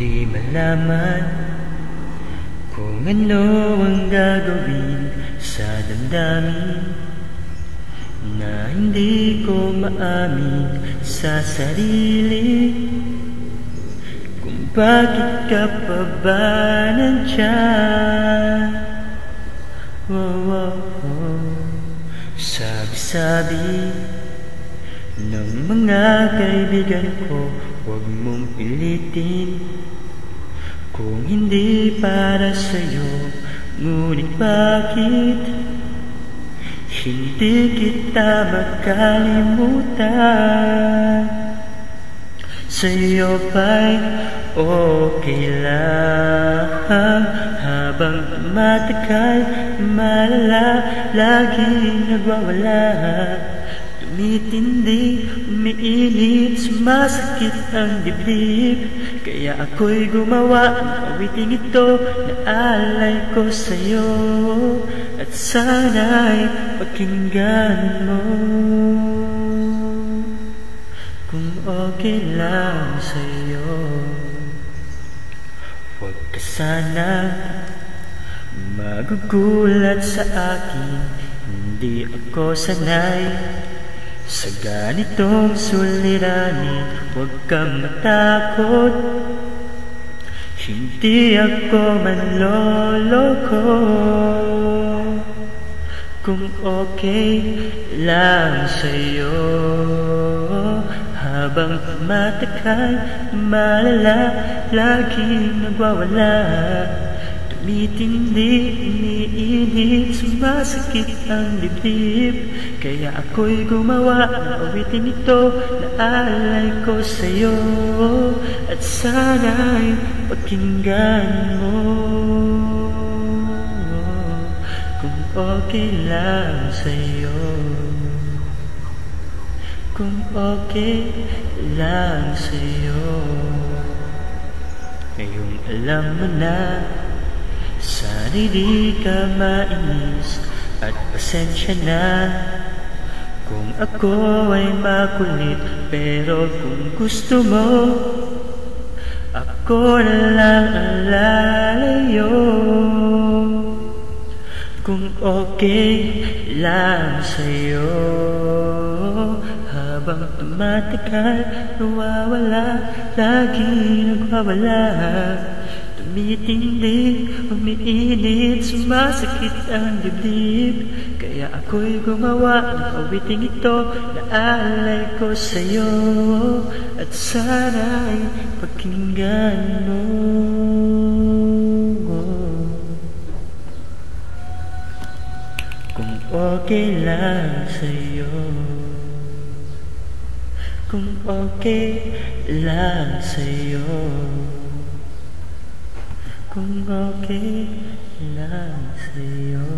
di malaman kung ano ang gagawin sa damdamin na hindi ko maamin sa sarili. Kung bakit ka pa ba nandyan? Sabi-sabi ng mga kaibigan ko, huwag mong pilitin kung hindi para sa'yo. Ngunit bakit hindi kita makalimutan? Sa'yo ba'y okay lang habang tumatagal? Malala, laging nagwawala, tumitindi, umiinit, sumasakit ang dibdib. Kaya ako'y gumawa ng awiting ito na alay ko sa'yo, at sana'y pakinggan mo. Kung okay lang sa'yo, huwag ka sana magugulat sa akin. Hindi ako sanay sa ganitong suliranin. Huwag kang matakot, hindi ako manloloko. Kung okay lang sa'yo, habang tumatagal, malala, laging nagwawala, tumitindi, umiinit, sumasakit ang dibdib. Kaya ako'y gumawa ng awiting ito na alay ko sa'yo, at sana'y pakinggan mo. Kung okay lang sa'yo, kung okay lang sa'yo. Ngayong alam mo na, sana'y di ka mainis, at pasensya na kung ako ay makulit. Pero kung gusto mo, ako na lang ang lalayo. Kung okay lang sa'yo, habang tumatagal, nawawala, lagi nagwawala, tumitindi, umiinit, sumasakit ang dibdib. Kaya ako'y gumawa ng awiting ito na alay ko sa'yo, at sana'y pakinggan mo. Kung okay lang sa'yo, kung okay lang sa'yo, kung okay lang sa'yo.